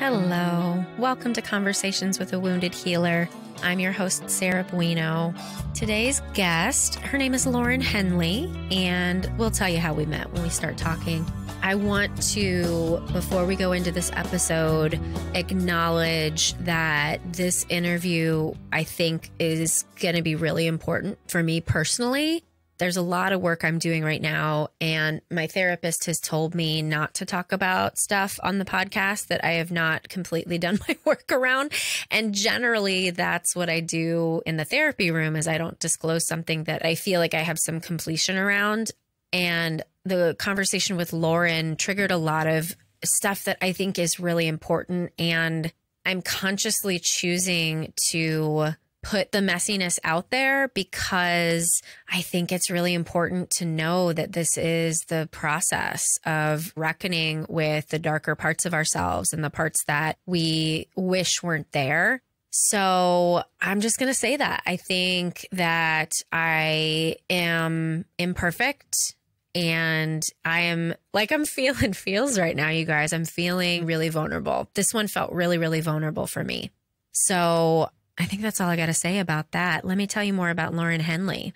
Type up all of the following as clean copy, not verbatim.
Hello. Welcome to Conversations with a Wounded Healer. I'm your host, Sarah Bueno. Today's guest, her name is Lauren Henley, and we'll tell you how we met when we start talking. I want to, before we go into this episode, acknowledge that this interview, I think, is going to be really important for me personally. There's a lot of work I'm doing right now, and my therapist has told me not to talk about stuff on the podcast that I have not completely done my work around. And generally, that's what I do in the therapy room, is I don't disclose something that I feel like I have some completion around. And the conversation with Lauren triggered a lot of stuff that I think is really important. And I'm consciously choosing to put the messiness out there because I think it's really important to know that this is the process of reckoning with the darker parts of ourselves and the parts that we wish weren't there. So I'm just going to say that I think that I am imperfect, and I am like, I'm feeling feels right now, you guys. I'm feeling really vulnerable. This one felt really, really vulnerable for me. So I think that's all I got to say about that. Let me tell you more about Lauren Henley.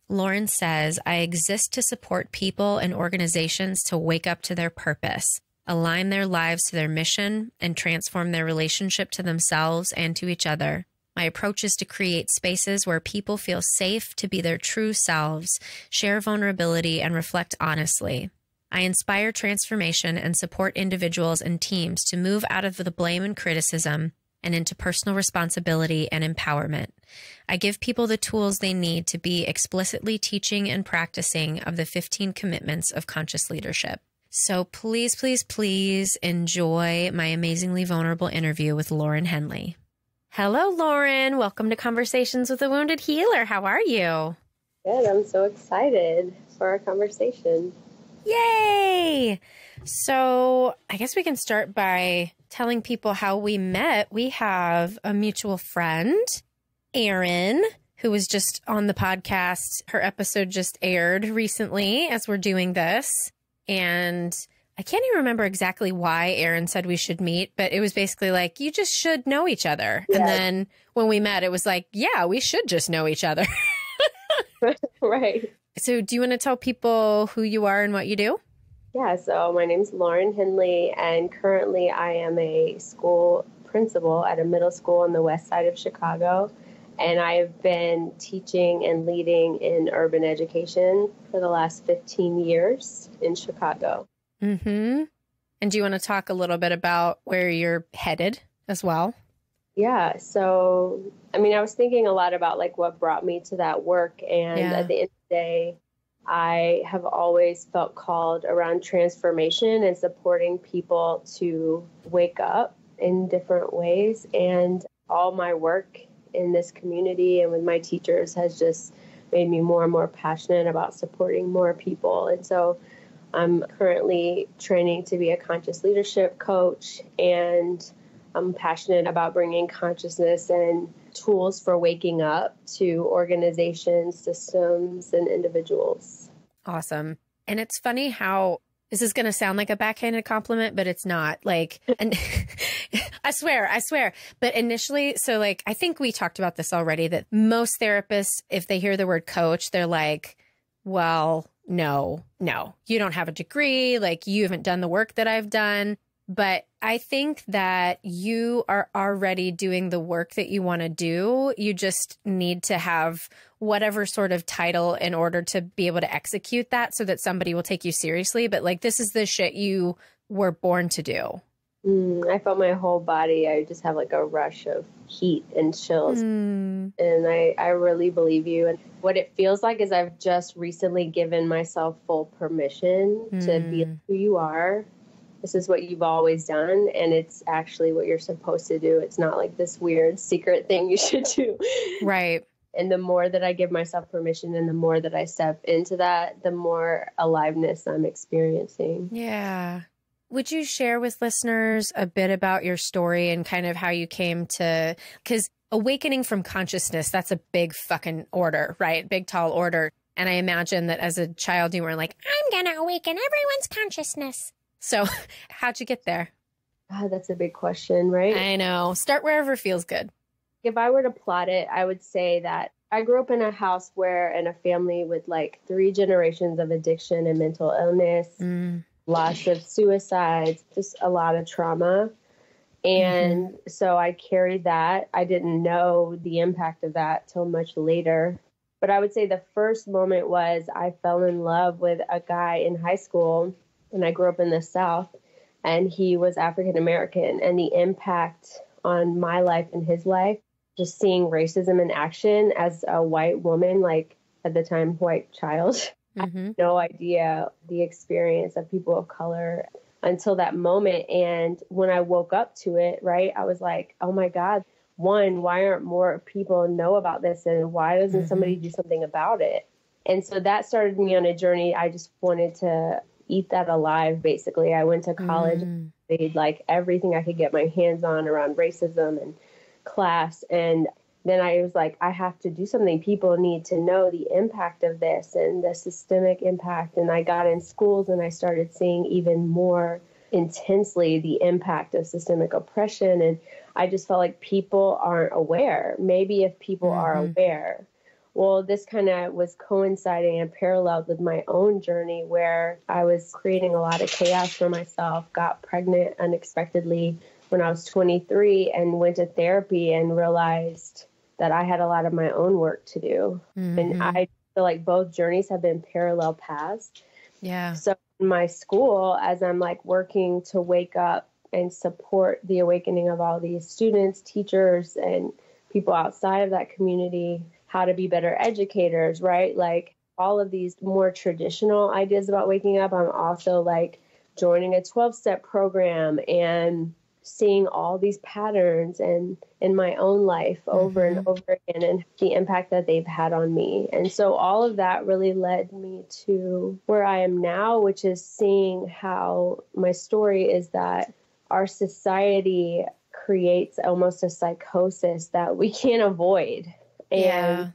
Lauren says, I exist to support people and organizations to wake up to their purpose, align their lives to their mission, and transform their relationship to themselves and to each other. My approach is to create spaces where people feel safe to be their true selves, share vulnerability, and reflect honestly. I inspire transformation and support individuals and teams to move out of the blame and criticism and into personal responsibility and empowerment. I give people the tools they need to be explicitly teaching and practicing of the 15 commitments of conscious leadership. So please, please, please enjoy my amazingly vulnerable interview with Lauren Henley. Hello, Lauren. Welcome to Conversations with a Wounded Healer. How are you? Good. I'm so excited for our conversation. Yay! So I guess we can start by telling people how we met. We have a mutual friend, Erin, who was just on the podcast. Her episode just aired recently as we're doing this. And I can't even remember exactly why Erin said we should meet, but it was basically like, you just should know each other. Yeah. And then when we met, it was like, yeah, we should just know each other. Right. So do you want to tell people who you are and what you do? Yeah, so my name's Lauren Henley, and currently I am a school principal at a middle school on the Westside of Chicago. And I've been teaching and leading in urban education for the last 15 years in Chicago. Mm-hmm. And do you want to talk a little bit about where you're headed as well? Yeah, so, I was thinking a lot about like what brought me to that work. And at the end of the day, I have always felt called around transformation and supporting people to wake up in different ways. And all my work in this community and with my teachers has just made me more and more passionate about supporting more people. And so I'm currently training to be a conscious leadership coach, and I'm passionate about bringing consciousness and tools for waking up to organizations, systems, and individuals. Awesome. And it's funny how this is going to sound like a backhanded compliment, but it's not. Like, and I swear. But initially, so like, I think we talked about this already, that most therapists, if they hear the word coach, they're like, well, no, you don't have a degree. Like, you haven't done the work that I've done. But I think that you are already doing the work that you want to do. You just need to have whatever sort of title in order to be able to execute that so that somebody will take you seriously. But like, this is the shit you were born to do. I felt my whole body. I just have like a rush of heat and chills. And I really believe you. And what it feels like is I've just recently given myself full permission to be who you are. This is what you've always done, and it's actually what you're supposed to do. It's not like this weird secret thing you should do. Right. And the more that I give myself permission and the more that I step into that, the more aliveness I'm experiencing. Yeah. Would you share with listeners a bit about your story and kind of how you came to, because awakening from consciousness, that's a big fucking order, right? Big, tall order. And I imagine that as a child, you were like, I'm going to awaken everyone's consciousness. So how'd you get there? God, that's a big question, right? I know. Start wherever feels good. If I were to plot it, I would say that I grew up in a house in a family with like 3 generations of addiction and mental illness, lots of suicides, just a lot of trauma. And so I carried that. I didn't know the impact of that till much later. But I would say the first moment was I fell in love with a guy in high school, and I grew up in the South, and he was African American, and the impact on my life and his life, just seeing racism in action as a white woman, like at the time, white child. I had no idea the experience of people of color until that moment. And when I woke up to it, right, I was like, oh my God, one, why aren't more people know about this? And why doesn't somebody do something about it? And so that started me on a journey. I just wanted to eat that alive, basically. I went to college, made like everything I could get my hands on around racism and class. And then I was like, I have to do something. People need to know the impact of this and the systemic impact. And I got in schools and I started seeing even more intensely the impact of systemic oppression. And I just felt like people aren't aware. Maybe if people are aware. Well, this kind of was coinciding and paralleled with my own journey where I was creating a lot of chaos for myself, got pregnant unexpectedly when I was 23 and went to therapy and realized that I had a lot of my own work to do. And I feel like both journeys have been parallel paths. Yeah. So in my school, as I'm like working to wake up and support the awakening of all these students, teachers, and people outside of that community, how to be better educators, right? Like all of these more traditional ideas about waking up. I'm also like joining a 12-step program and seeing all these patterns and in my own life over and over again and the impact that they've had on me. And so all of that really led me to where I am now, which is seeing how my story is that our society creates almost a psychosis that we can't avoid. And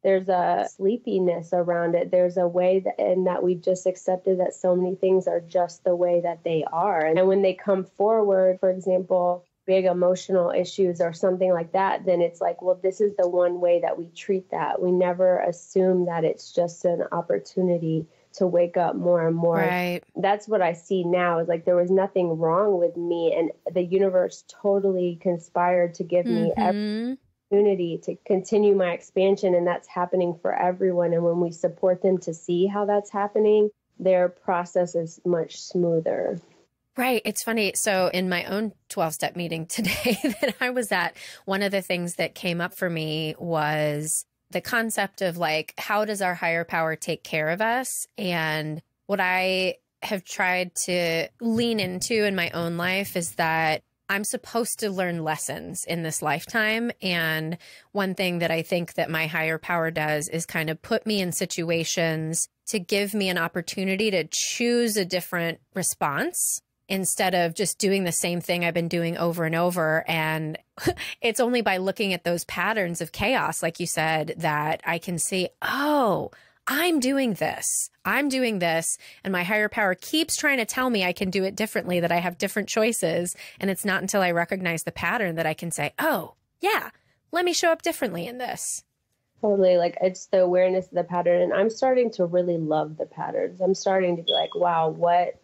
there's a sleepiness around it. There's a way that we've just accepted that so many things are just the way that they are. And when they come forward, for example, big emotional issues or something like that, then it's like, well, this is the one way that we treat that. We never assume that it's just an opportunity to wake up more and more. Right. That's what I see now is like there was nothing wrong with me, and the universe totally conspired to give me every opportunity to continue my expansion, and that's happening for everyone. And when we support them to see how that's happening, their process is much smoother. Right. It's funny. So in my own 12-step meeting today that I was at, one of the things that came up for me was the concept of like, how does our higher power take care of us? And what I have tried to lean into in my own life is that I'm supposed to learn lessons in this lifetime. And one thing that I think that my higher power does is kind of put me in situations to give me an opportunity to choose a different response instead of just doing the same thing I've been doing over and over. And it's only by looking at those patterns of chaos, like you said, that I can see, oh, I'm doing this. And my higher power keeps trying to tell me I can do it differently, that I have different choices. And it's not until I recognize the pattern that I can say, oh, yeah, let me show up differently in this. Totally. Like it's the awareness of the pattern. And I'm starting to really love the patterns. I'm starting to be like, wow,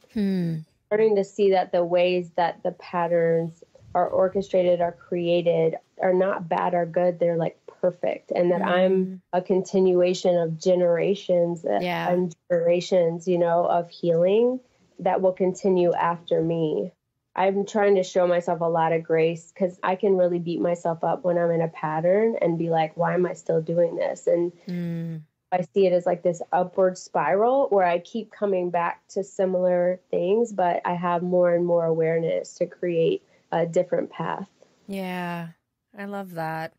starting to see that the ways that the patterns are orchestrated, are created, are not bad or good. They're like perfect. And that I'm a continuation of generations and generations, of healing that will continue after me. I'm trying to show myself a lot of grace because I can really beat myself up when I'm in a pattern and be like, why am I still doing this? And I see it as like this upward spiral where I keep coming back to similar things, but I have more and more awareness to create a different path. Yeah, I love that.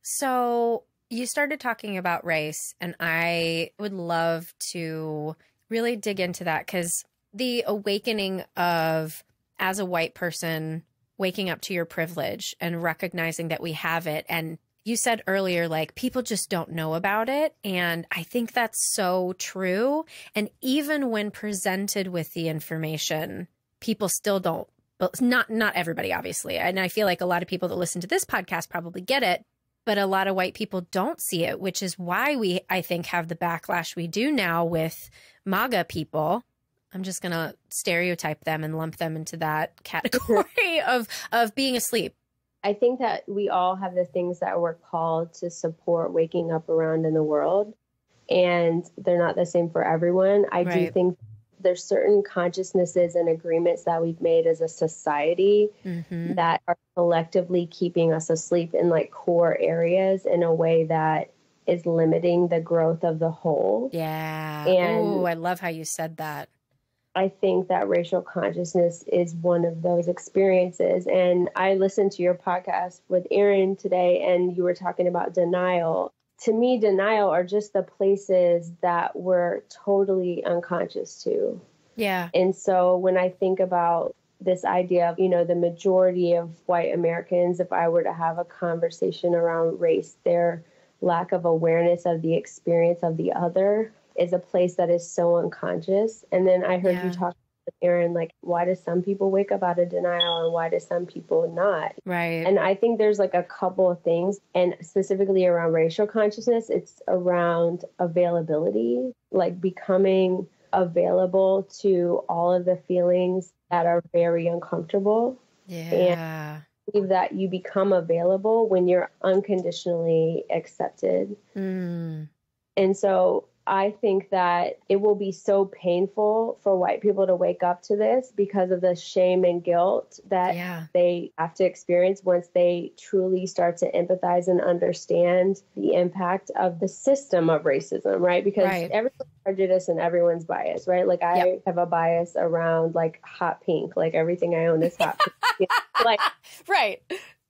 So you started talking about race, and I would love to really dig into that because the awakening of, as a white person, waking up to your privilege and recognizing that we have it. And you said earlier, like, people just don't know about it. And I think that's so true. And even when presented with the information, people still don't but not everybody, obviously. And I feel like a lot of people that listen to this podcast probably get it, but a lot of white people don't see it, which is why we, I think, have the backlash we do now with MAGA people. I'm just going to stereotype them and lump them into that category of being asleep. I think that we all have the things that we're called to support waking up around in the world, and they're not the same for everyone. I do think there's certain consciousnesses and agreements that we've made as a society that are collectively keeping us asleep in like core areas in a way that is limiting the growth of the whole. Yeah. Oh, I love how you said that. I think that racial consciousness is one of those experiences. And I listened to your podcast with Aaron today, and you were talking about denial. To me, denial are just the places that we're totally unconscious to. Yeah. And so when I think about this idea of, the majority of white Americans, if I were to have a conversation around race, their lack of awareness of the experience of the other is a place that is so unconscious. And then I heard you talk with Aaron, like, why do some people wake up out of denial and why do some people not? Right. And I think there's like a couple of things, and specifically around racial consciousness, it's around availability, like becoming available to all of the feelings that are very uncomfortable. Yeah. And I believe that you become available when you're unconditionally accepted. And so I think that it will be so painful for white people to wake up to this because of the shame and guilt that they have to experience once they truly start to empathize and understand the impact of the system of racism, right? Because everyone's prejudice and everyone's bias, right? Like I have a bias around like hot pink, like everything I own is hot pink. Like, right.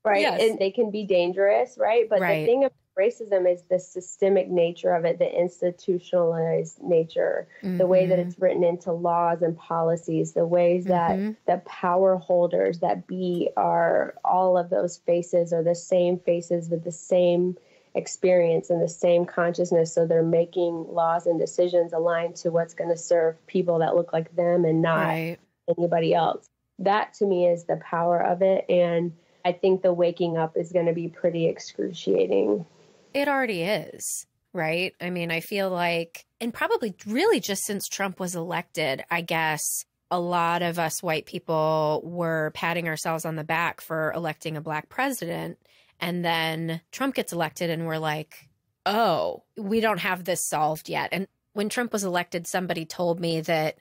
Yes. And they can be dangerous, right? But the thing about racism is the systemic nature of it, the institutionalized nature, the way that it's written into laws and policies, the ways that the power holders that be are all of those faces are the same faces with the same experience and the same consciousness. So they're making laws and decisions aligned to what's going to serve people that look like them and not anybody else. That to me is the power of it. And I think the waking up is going to be pretty excruciating. It already is, right? I mean, I feel like, and probably really just since Trump was elected, I guess a lot of us white people were patting ourselves on the back for electing a Black president. And then Trump gets elected and we're like, oh, we don't have this solved yet. And when Trump was elected, somebody told me that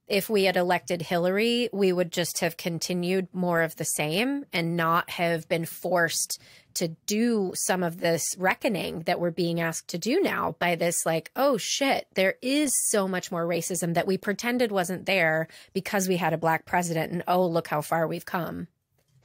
if we had elected Hillary, we would just have continued more of the same and not have been forced to do some of this reckoning that we're being asked to do now by this, like, oh shit, there is so much more racism that we pretended wasn't there because we had a Black president, and oh, look how far we've come.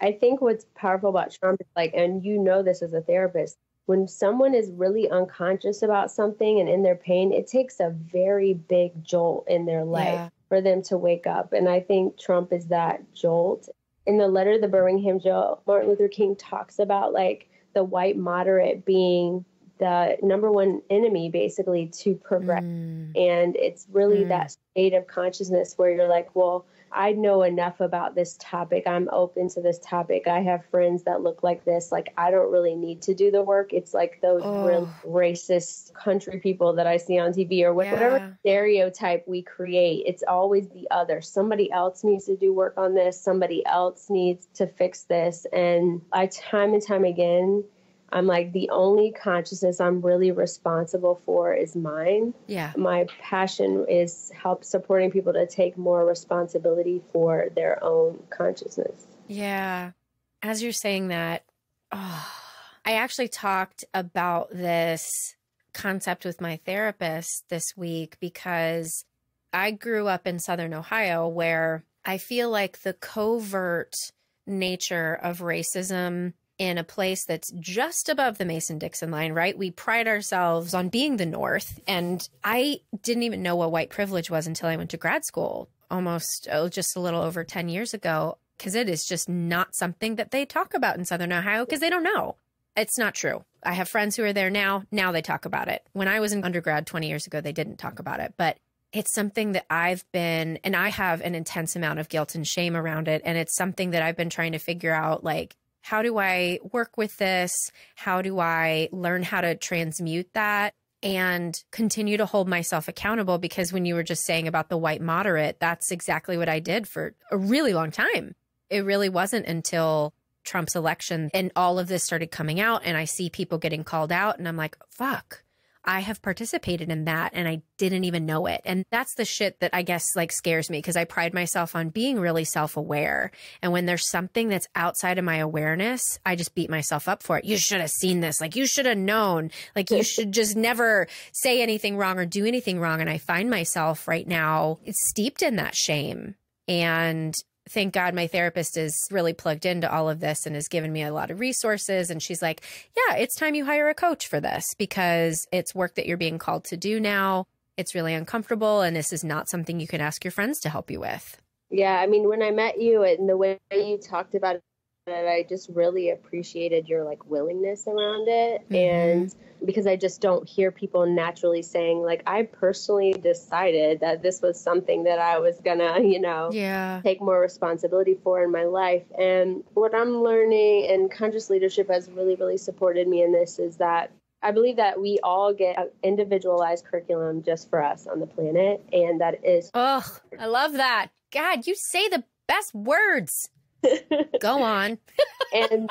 I think what's powerful about Trump is like, and you know this as a therapist, when someone is really unconscious about something and in their pain, it takes a very big jolt in their life for them to wake up. And I think Trump is that jolt. In the letter to the Birmingham jail, Martin Luther King talks about like the white moderate being the number one enemy basically to progress. And it's really that state of consciousness where you're like, well, I know enough about this topic. I'm open to this topic. I have friends that look like this. Like, I don't really need to do the work. It's like those real racist country people that I see on TV or whatever stereotype we create. It's always the other. Somebody else needs to do work on this. Somebody else needs to fix this. And I, time and time again, I'm like, the only consciousness I'm really responsible for is mine. Yeah. My passion is help supporting people to take more responsibility for their own consciousness. Yeah. As you're saying that, I actually talked about this concept with my therapist this week because I grew up in Southern Ohio where I feel like the covert nature of racism in a place that's just above the Mason-Dixon line, right? We pride ourselves on being the North. And I didn't even know what white privilege was until I went to grad school almost just a little over 10 years ago, because it is just not something that they talk about in Southern Ohio because they don't know. It's not true. I have friends who are there now. Now they talk about it. When I was in undergrad 20 years ago, they didn't talk about it. But it's something that and I have an intense amount of guilt and shame around it. And it's something that I've been trying to figure out, like, how do I work with this? How do I learn how to transmute that and continue to hold myself accountable? Because when you were just saying about the white moderate, that's exactly what I did for a really long time. It really wasn't until Trump's election and all of this started coming out and I see people getting called out and I'm like, fuck. I have participated in that and I didn't even know it. And that's the shit that I guess like scares me because I pride myself on being really self-aware. And when there's something that's outside of my awareness, I just beat myself up for it. You should have seen this. Like you should have known. Like you should just never say anything wrong or do anything wrong. And I find myself right now, it's steeped in that shame. And thank God my therapist is really plugged into all of this and has given me a lot of resources. And she's like, yeah, it's time you hire a coach for this because it's work that you're being called to do now. It's really uncomfortable. And this is not something you can ask your friends to help you with. Yeah. I mean, when I met you and the way you talked about it, I just really appreciated your like willingness around it. Mm-hmm. And because I just don't hear people naturally saying like, I personally decided that this was something that I was gonna, take more responsibility for in my life. And what I'm learning, and conscious leadership has really, really supported me in this, is that I believe that we all get an individualized curriculum just for us on the planet. And that is. Oh, I love that. God, you say the best words. Go on. And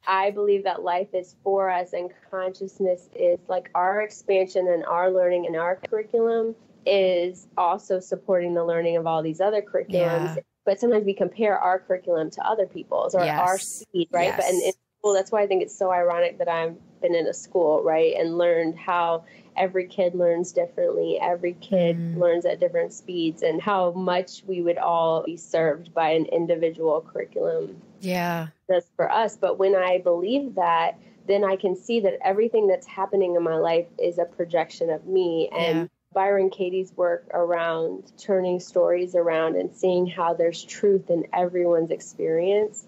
I believe that life is for us and consciousness is like our expansion and our learning and our curriculum is also supporting the learning of all these other curriculums. Yeah. But sometimes we compare our curriculum to other people's or our speed, right? Yes. But in school, that's why I think it's so ironic that I've been in a school, right? And learned how every kid learns differently. Every kid learns at different speeds and how much we would all be served by an individual curriculum. Yeah. Just for us. But when I believe that, then I can see that everything that's happening in my life is a projection of me. And Byron Katie's work around turning stories around and seeing how there's truth in everyone's experience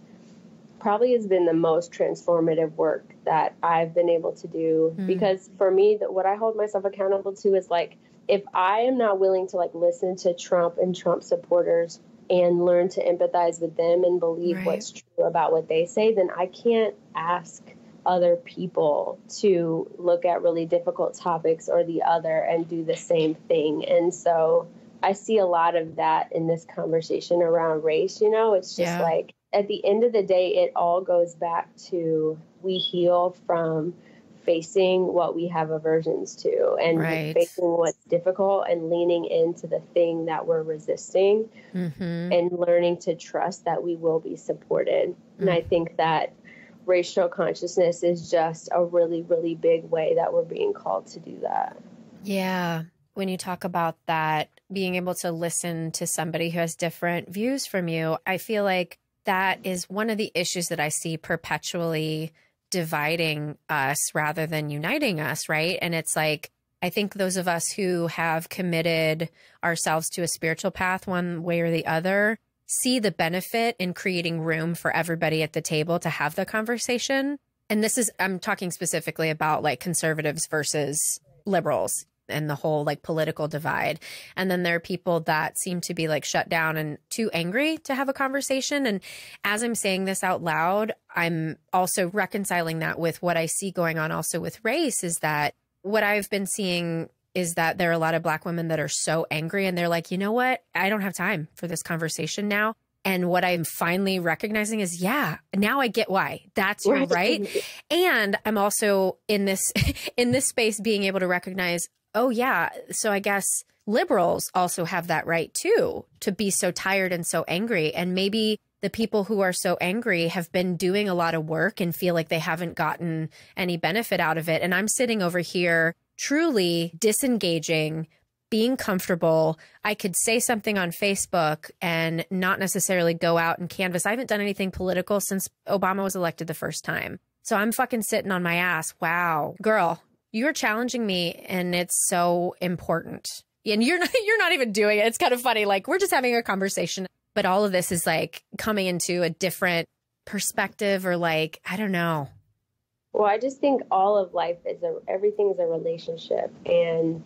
probably has been the most transformative work that I've been able to do. Because for me, what I hold myself accountable to is like, if I am not willing to like listen to Trump and Trump supporters and learn to empathize with them and believe what's true about what they say, then I can't ask other people to look at really difficult topics or the other and do the same thing. And so I see a lot of that in this conversation around race. It's just like, at the end of the day, it all goes back to we heal from facing what we have aversions to and facing what's difficult and leaning into the thing that we're resisting and learning to trust that we will be supported. And I think that racial consciousness is just a really, really big way that we're being called to do that. Yeah. When you talk about that, being able to listen to somebody who has different views from you, I feel like that is one of the issues that I see perpetually dividing us rather than uniting us, right? And it's like, I think those of us who have committed ourselves to a spiritual path one way or the other see the benefit in creating room for everybody at the table to have the conversation. And I'm talking specifically about like conservatives versus liberals and the whole like political divide. And then there are people that seem to be like shut down and too angry to have a conversation. And as I'm saying this out loud, I'm also reconciling that with what I see going on also with race, is that what I've been seeing is that there are a lot of Black women that are so angry and they're like, you know what? I don't have time for this conversation now. And what I'm finally recognizing is, now I get why. That's right. And I'm also in this space being able to recognize, oh, yeah. So I guess liberals also have that right, too, to be so tired and so angry. And maybe the people who are so angry have been doing a lot of work and feel like they haven't gotten any benefit out of it. And I'm sitting over here truly disengaging, being comfortable. I could say something on Facebook and not necessarily go out and canvass. I haven't done anything political since Obama was elected the first time. So I'm fucking sitting on my ass. Wow, girl. You're challenging me and it's so important. And you're not even doing it. It's kind of funny. Like we're just having a conversation, but all of this is like coming into a different perspective or like, I don't know. Well, I just think all of life everything is a relationship. And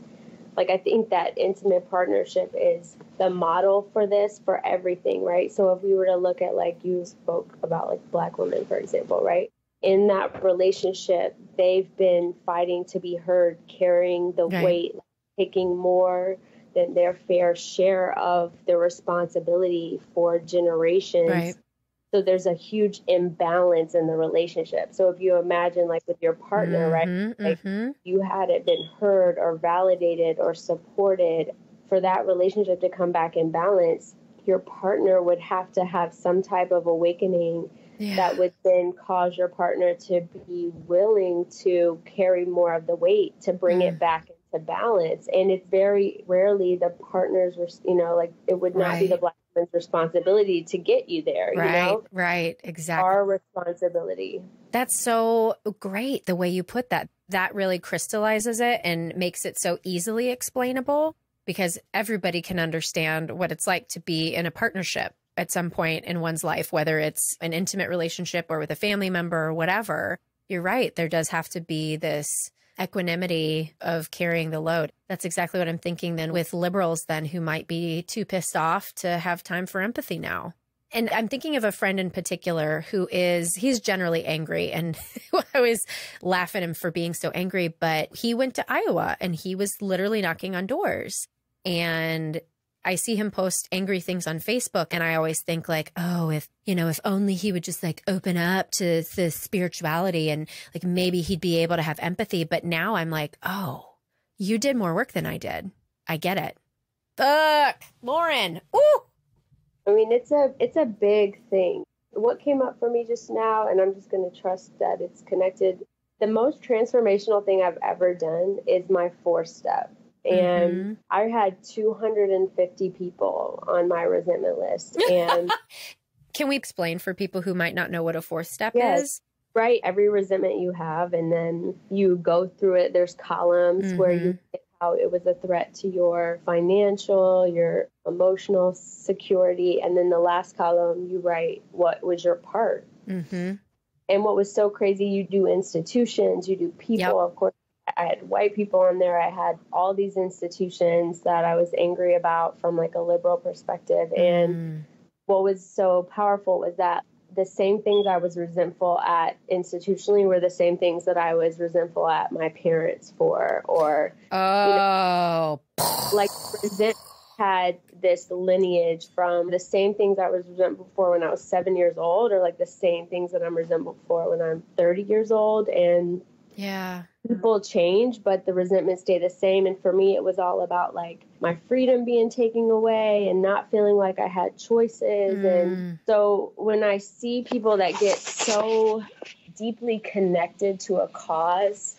like, I think that intimate partnership is the model for this, for everything, right? So if we were to look at, like, you spoke about, like, Black women, for example, right? In that relationship, they've been fighting to be heard, carrying the weight, taking more than their fair share of the responsibility for generations. Right. So there's a huge imbalance in the relationship. So if you imagine, like, with your partner, right, like, you hadn't been heard or validated or supported, for that relationship to come back in balance, your partner would have to have some type of awakening that would then cause your partner to be willing to carry more of the weight to bring it back into balance. And it's very rarely the partners, you know, like, it would not be the Black woman's responsibility to get you there, you know? Right, exactly. Our responsibility. That's so great the way you put that. That really crystallizes it and makes it so easily explainable, because everybody can understand what it's like to be in a partnership at some point in one's life, whether it's an intimate relationship or with a family member or whatever. You're right. There does have to be this equanimity of carrying the load. That's exactly what I'm thinking then with liberals then, who might be too pissed off to have time for empathy now. And I'm thinking of a friend in particular he's generally angry, and I always laugh at him for being so angry, but he went to Iowa and he was literally knocking on doors. And I see him post angry things on Facebook, and I always think, like, oh, if only he would just, like, open up to the spirituality, and, like, maybe he'd be able to have empathy. But now I'm like, oh, you did more work than I did. I get it. Fuck, Lauren. Ooh. I mean, it's a big thing. What came up for me just now, and I'm just going to trust that it's connected. The most transformational thing I've ever done is my 4-step. And I had 250 people on my resentment list. And can we explain for people who might not know what a 4-step is? Right. Every resentment you have, and then you go through it. There's columns where you get how it was a threat to your financial, your emotional security. And then the last column, you write what was your part. And what was so crazy, you do institutions, you do people, of course. I had white people on there. I had all these institutions that I was angry about from, like, a liberal perspective. And what was so powerful was that the same things I was resentful at institutionally were the same things that I was resentful at my parents for, or, like, resent had this lineage from the same things I was resentful for when I was 7 years old, or, like, the same things that I'm resentful for when I'm 30 years old. And people change, but the resentment stayed the same. And for me, it was all about, like, my freedom being taken away and not feeling like I had choices. And so when I see people that get so deeply connected to a cause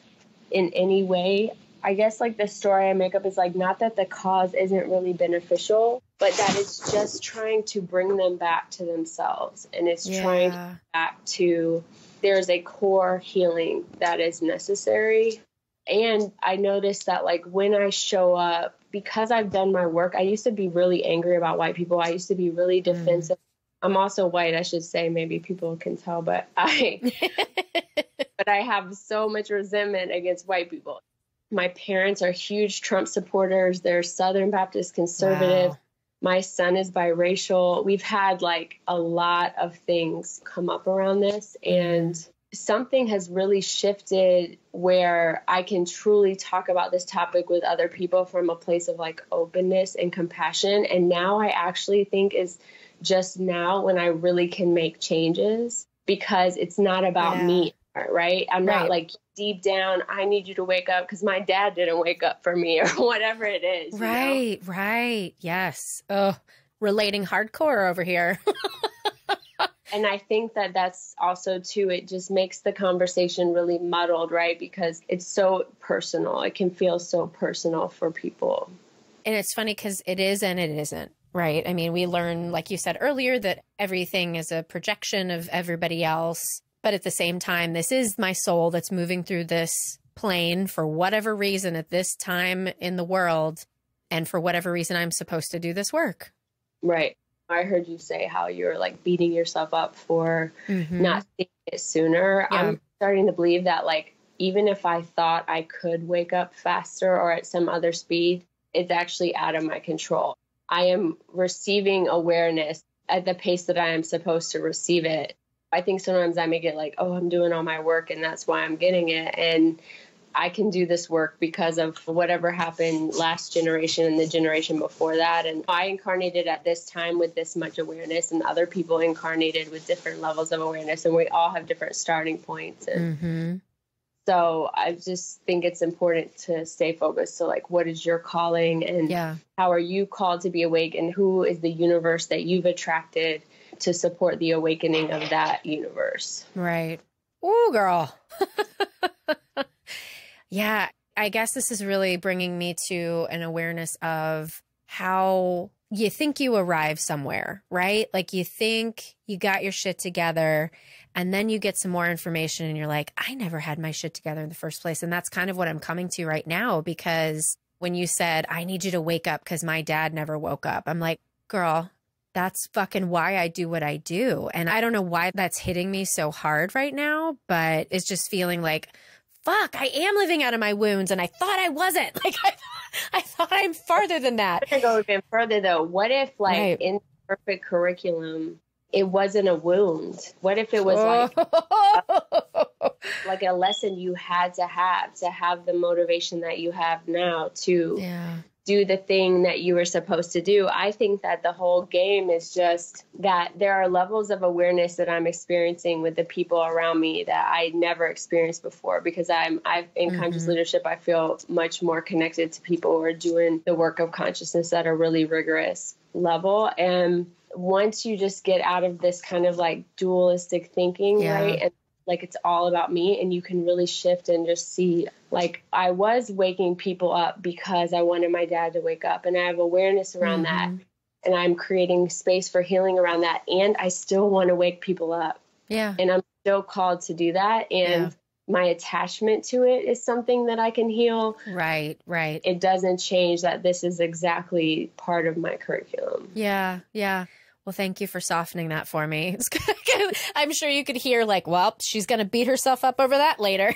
in any way, I guess, like, the story I make up is, like, not that the cause isn't really beneficial, but that it's just trying to bring them back to themselves. And it's trying to get back to, there's a core healing that is necessary. And I noticed that, like, when I show up, because I've done my work, I used to be really angry about white people. I used to be really defensive. I'm also white, I should say. Maybe people can tell, but I have so much resentment against white people. My parents are huge Trump supporters. They're Southern Baptist conservative. Wow. My son is biracial. We've had, like, a lot of things come up around this, and something has really shifted where I can truly talk about this topic with other people from a place of, like, openness and compassion. And now I actually think is just now when I really can make changes, because it's not about me, right? I'm not like, deep down, I need you to wake up because my dad didn't wake up for me, or whatever it is. Right, you know? Right. Yes. Oh, relating hardcore over here. And I think that that's also, too, it just makes the conversation really muddled, right? Because it's so personal. It can feel so personal for people. And it's funny because it is and it isn't, right? I mean, we learn, like you said earlier, that everything is a projection of everybody else. But at the same time, this is my soul that's moving through this plane for whatever reason at this time in the world. And for whatever reason, I'm supposed to do this work. Right. I heard you say how you're, like, beating yourself up for not seeing it sooner. I'm starting to believe that, like, even if I thought I could wake up faster or at some other speed, it's actually out of my control. I am receiving awareness at the pace that I am supposed to receive it. I think sometimes I make it like, oh, I'm doing all my work and that's why I'm getting it. And I can do this work because of whatever happened last generation and the generation before that. And I incarnated at this time with this much awareness, and other people incarnated with different levels of awareness, and we all have different starting points. And so I just think it's important to stay focused. So like, what is your calling, and how are you called to be awake, and who is the universe that you've attracted to support the awakening of that universe? Right. Ooh, girl. Yeah, I guess this is really bringing me to an awareness of how you think you arrive somewhere, right? Like you think you got your shit together, and then you get some more information and you're like, I never had my shit together in the first place. And that's kind of what I'm coming to right now, because when you said, I need you to wake up because my dad never woke up, I'm like, girl, that's fucking why I do what I do. And I don't know why that's hitting me so hard right now, but it's just feeling like, fuck, I am living out of my wounds, and I thought I wasn't. Like, I thought I'm farther than that. I'm going to go even further, though. What if, like, in perfect curriculum, it wasn't a wound? What if it was, like a lesson you had to have the motivation that you have now to do the thing that you were supposed to do? I think that the whole game is just that there are levels of awareness that I'm experiencing with the people around me that I never experienced before, because I've in conscious leadership, I feel much more connected to people who are doing the work of consciousness at a really rigorous level. And once you just get out of this kind of like dualistic thinking, right? And like, it's all about me, and you can really shift and just see, like, I was waking people up because I wanted my dad to wake up, and I have awareness around that, and I'm creating space for healing around that. And I still want to wake people up. Yeah. And I'm still called to do that. And my attachment to it is something that I can heal. Right. Right. It doesn't change that this is exactly part of my curriculum. Yeah. Yeah. Well, thank you for softening that for me. I'm sure you could hear like, well, she's going to beat herself up over that later.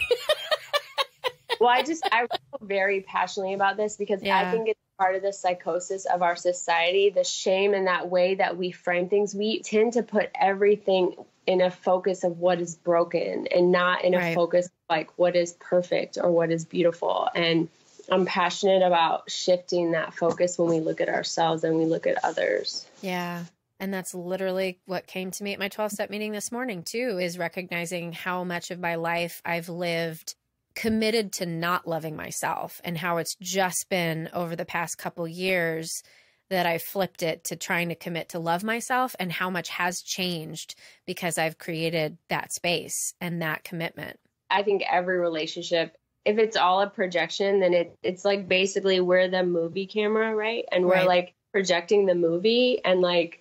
Well, I feel very passionately about this because I think it's part of the psychosis of our society, the shame in that way that we frame things. We tend to put everything in a focus of what is broken and not in a focus of like what is perfect or what is beautiful. And I'm passionate about shifting that focus when we look at ourselves and we look at others. Yeah. And that's literally what came to me at my 12-step meeting this morning, too, is recognizing how much of my life I've lived committed to not loving myself, and how it's just been over the past couple years that I flipped it to trying to commit to love myself, and how much has changed because I've created that space and that commitment. I think every relationship, if it's all a projection, then it's like basically we're the movie camera, right? And we're like projecting the movie, and like,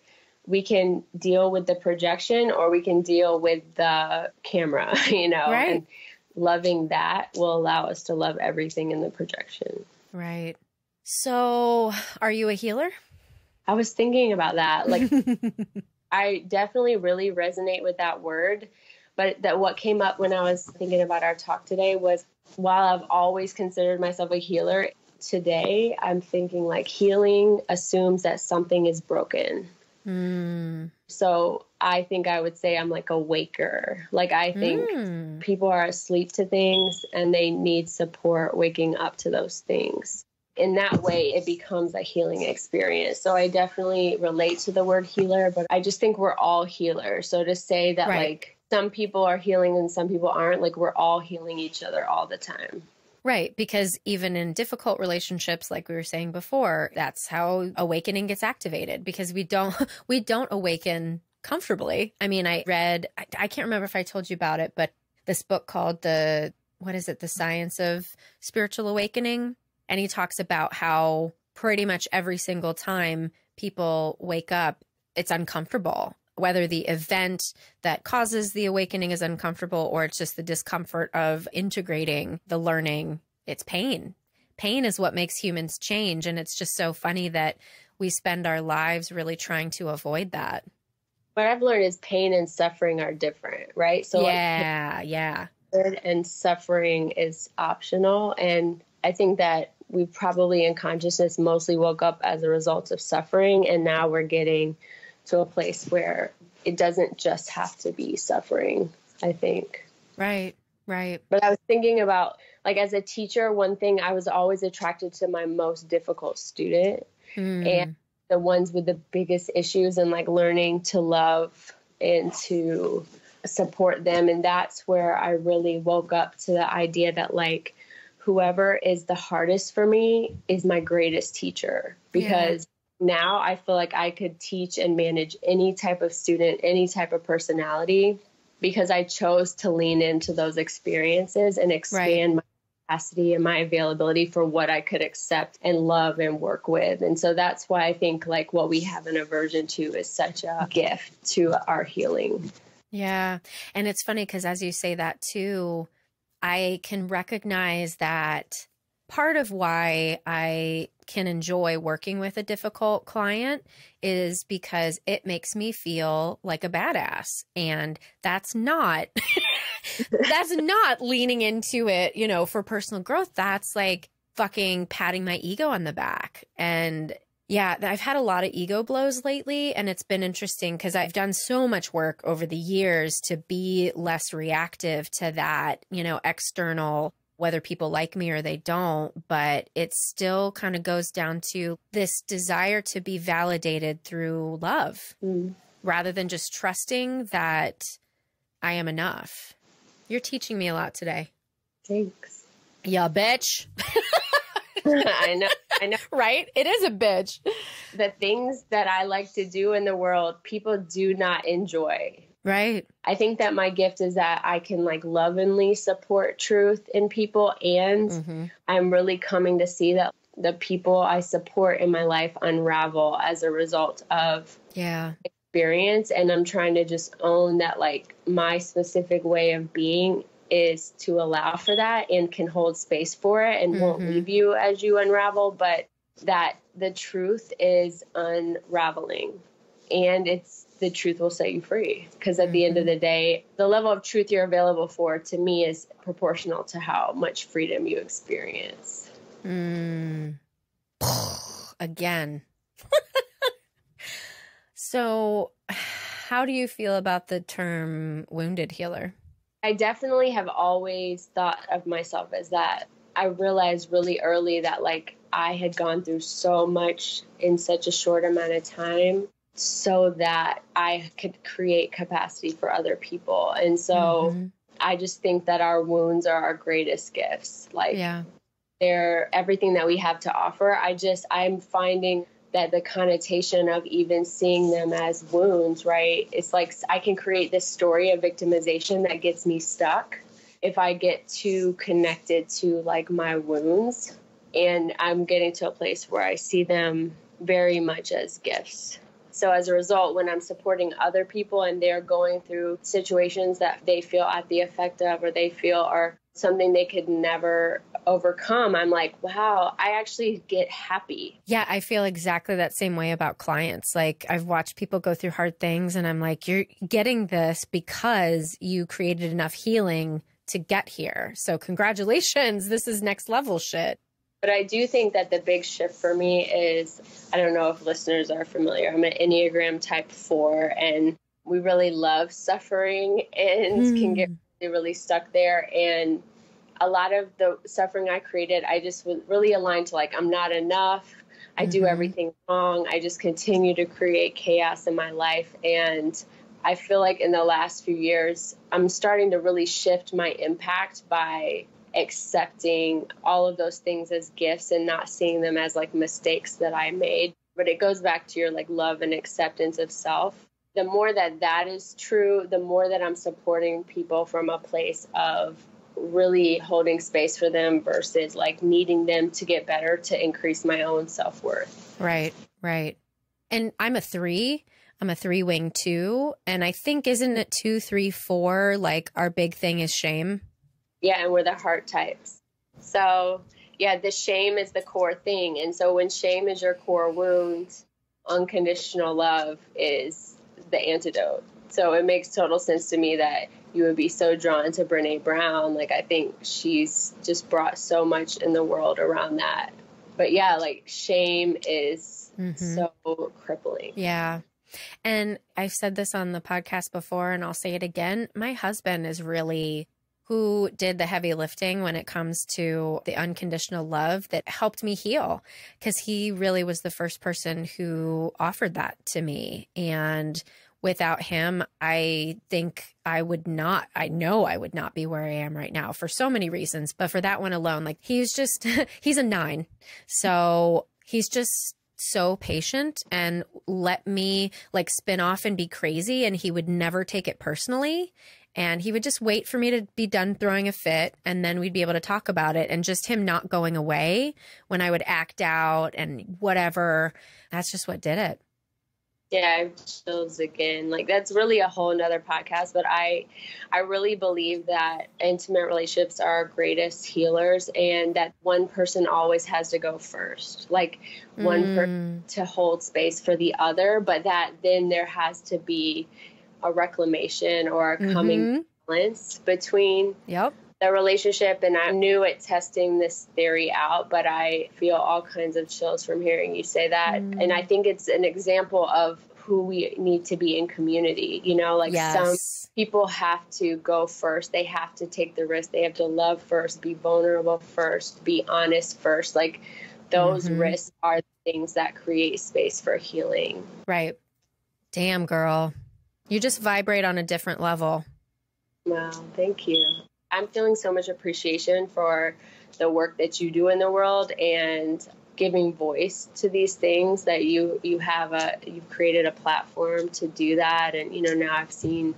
we can deal with the projection or we can deal with the camera, you know, and loving that will allow us to love everything in the projection. Right. So are you a healer? I was thinking about that. Like, I definitely really resonate with that word, but that what came up when I was thinking about our talk today was, while I've always considered myself a healer, today I'm thinking like healing assumes that something is broken. So I think I would say I'm like a waker. Like, I think people are asleep to things and they need support waking up to those things. In that way, it becomes a healing experience. So I definitely relate to the word healer, but I just think we're all healers. So to say that like some people are healing and some people aren't, like, we're all healing each other all the time. Right. Because even in difficult relationships, like we were saying before, that's how awakening gets activated, because we don't awaken comfortably. I mean, I read, I can't remember if I told you about it, but this book called The Science of Spiritual Awakening. And he talks about how pretty much every single time people wake up, it's uncomfortable. Whether the event that causes the awakening is uncomfortable or it's just the discomfort of integrating the learning, it's pain. Pain is what makes humans change. And it's just so funny that we spend our lives really trying to avoid that. What I've learned is pain and suffering are different, right? So the needed and suffering is optional. And I think that we probably in consciousness mostly woke up as a result of suffering. And now we're getting to a place where it doesn't just have to be suffering, I think. Right. But I was thinking about, like, as a teacher, one thing, I was always attracted to my most difficult student and the ones with the biggest issues, and like learning to love and to support them. And that's where I really woke up to the idea that like whoever is the hardest for me is my greatest teacher, because now I feel like I could teach and manage any type of student, any type of personality, because I chose to lean into those experiences and expand my capacity and my availability for what I could accept and love and work with. And so that's why I think like what we have an aversion to is such a gift to our healing. Yeah. And it's funny because as you say that too, I can recognize that part of why I can enjoy working with a difficult client is because it makes me feel like a badass. And that's not, that's not leaning into it, you know, for personal growth. That's like fucking patting my ego on the back. And yeah, I've had a lot of ego blows lately, and it's been interesting because I've done so much work over the years to be less reactive to that, you know, external, whether people like me or they don't, but it still kind of goes down to this desire to be validated through love rather than just trusting that I am enough. You're teaching me a lot today. Thanks. Yeah, bitch. I know. Right? It is a bitch. The things that I like to do in the world, people do not enjoy. Right. I think that my gift is that I can like lovingly support truth in people. And I'm really coming to see that the people I support in my life unravel as a result of experience. And I'm trying to just own that like my specific way of being is to allow for that and can hold space for it and won't leave you as you unravel, but that the truth is unraveling and the truth will set you free. Because at the end of the day, the level of truth you're available for, to me, is proportional to how much freedom you experience. Again. So how do you feel about the term wounded healer? I definitely have always thought of myself as that. I realized really early that like I had gone through so much in such a short amount of time so that I could create capacity for other people. And so I just think that our wounds are our greatest gifts. Like they're everything that we have to offer. I'm finding that the connotation of even seeing them as wounds, right? It's like I can create this story of victimization that gets me stuck if I get too connected to like my wounds. And I'm getting to a place where I see them very much as gifts. So as a result, when I'm supporting other people and they're going through situations that they feel at the effect of, or they feel are something they could never overcome, I'm like, wow, I actually get happy. Yeah, I feel exactly that same way about clients. Like I've watched people go through hard things and I'm like, you're getting this because you created enough healing to get here. So congratulations, this is next level shit. But I do think that the big shift for me is, I don't know if listeners are familiar, I'm an Enneagram type 4, and we really love suffering and can get really stuck there. And a lot of the suffering I created, I just was really aligned to like, I'm not enough. I do everything wrong. I just continue to create chaos in my life. And I feel like in the last few years, I'm starting to really shift my impact by accepting all of those things as gifts and not seeing them as like mistakes that I made. But it goes back to your like love and acceptance of self. The more that is true, the more that I'm supporting people from a place of really holding space for them versus like needing them to get better to increase my own self-worth. Right. And I'm a 3. I'm a 3-wing too. And I think, isn't it 2, 3, 4? Like our big thing is shame. Yeah. And we're the heart types. So yeah, the shame is the core thing. And so when shame is your core wound, unconditional love is the antidote. So it makes total sense to me that you would be so drawn to Brene Brown. Like, I think she's just brought so much in the world around that. But yeah, like shame is so crippling. Yeah. And I've said this on the podcast before, and I'll say it again. My husband is really who did the heavy lifting when it comes to the unconditional love that helped me heal, because he really was the first person who offered that to me. And without him, I think I know I would not be where I am right now for so many reasons. But for that one alone, like he's a 9. So he's just so patient and let me like spin off and be crazy. And he would never take it personally. And he would just wait for me to be done throwing a fit, and then we'd be able to talk about it. And just him not going away when I would act out and whatever, that's just what did it. Yeah, I have chills again. Like, that's really a whole nother podcast, but I really believe that intimate relationships are our greatest healers, and that one person always has to go first. Like, one person to hold space for the other, but that then there has to be a reclamation or a coming balance between the relationship. And I'm new at testing this theory out, but I feel all kinds of chills from hearing you say that. And I think it's an example of who we need to be in community. You know, like some people have to go first. They have to take the risk. They have to love first, be vulnerable first, be honest first. Like those risks are the things that create space for healing. Right. Damn, girl. You just vibrate on a different level. Wow. Thank you. I'm feeling so much appreciation for the work that you do in the world and giving voice to these things that you've created a platform to do that. And, you know, now I've seen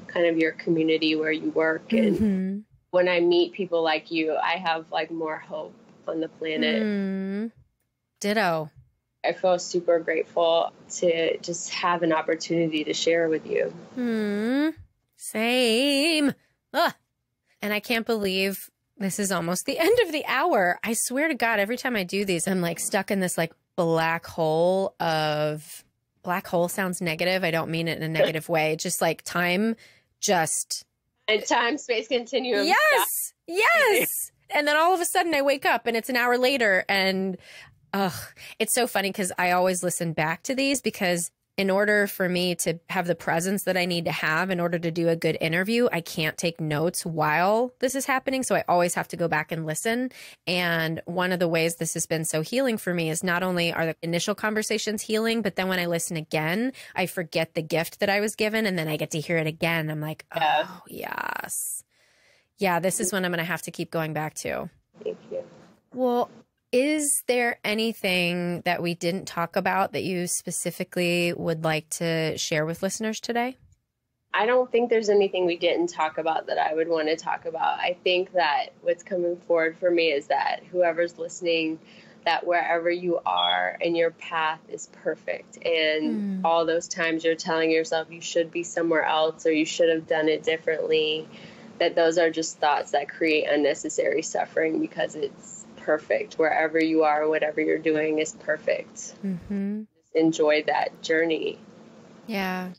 kind of your community where you work. And when I meet people like you, I have like more hope on the planet. Ditto. I feel super grateful to just have an opportunity to share with you. Same. Ugh. And I can't believe this is almost the end of the hour. I swear to God, every time I do these, I'm like stuck in this like black hole of, black hole sounds negative. I don't mean it in a negative way. Just like time just. And time, space continuum. Yes. Yes. And then all of a sudden I wake up and it's an hour later, and it's so funny because I always listen back to these, because in order for me to have the presence that I need to have in order to do a good interview, I can't take notes while this is happening. So I always have to go back and listen. And one of the ways this has been so healing for me is not only are the initial conversations healing, but then when I listen again, I forget the gift that I was given, and then I get to hear it again. I'm like, oh, yes. Yeah, this is when I'm going to have to keep going back to. Thank you. Well, is there anything that we didn't talk about that you specifically would like to share with listeners today? I don't think there's anything we didn't talk about that I would want to talk about. I think that what's coming forward for me is that whoever's listening, that wherever you are and your path is perfect. And all those times you're telling yourself you should be somewhere else or you should have done it differently, that those are just thoughts that create unnecessary suffering, because it's perfect. Wherever you are, whatever you're doing is perfect. Just enjoy that journey. Yeah.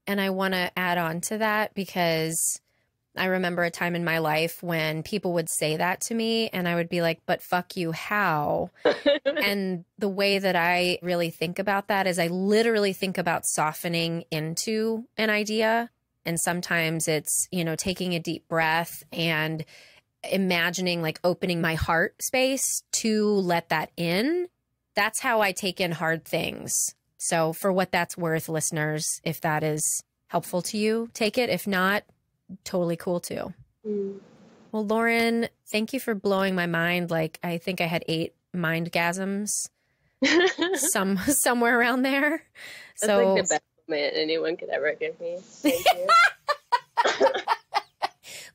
And I want to add on to that, because I remember a time in my life when people would say that to me and I would be like, but fuck you, how? And the way that I really think about that is I literally think about softening into an idea. And sometimes it's, you know, taking a deep breath and imagining like opening my heart space to let that in. That's how I take in hard things. So for what that's worth, listeners, if that is helpful to you, take it. If not, totally cool too. Well, Lauren, thank you for blowing my mind. Like, I think I had 8 mindgasms somewhere around there. That's like the best compliment anyone could ever give me. Thank you.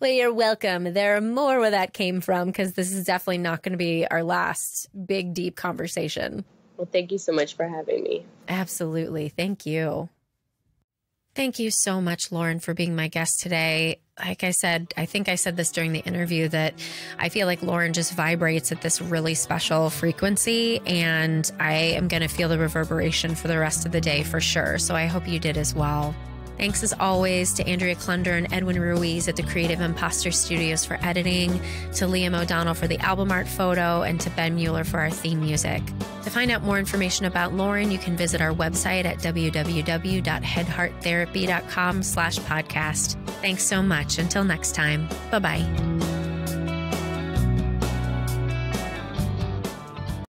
Well, you're welcome. There are more where that came from, because this is definitely not going to be our last big, deep conversation. Well, thank you so much for having me. Absolutely. Thank you. Thank you so much, Lauren, for being my guest today. Like I said, I think I said this during the interview, that I feel like Lauren just vibrates at this really special frequency, and I am going to feel the reverberation for the rest of the day for sure. So I hope you did as well. Thanks as always to Andrea Klunder and Edwin Ruiz at the Creative Imposter Studios for editing, to Liam O'Donnell for the album art photo, and to Ben Mueller for our theme music. To find out more information about Lauren, you can visit our website at www.headhearttherapy.com/podcast. Thanks so much. Until next time. Bye-bye.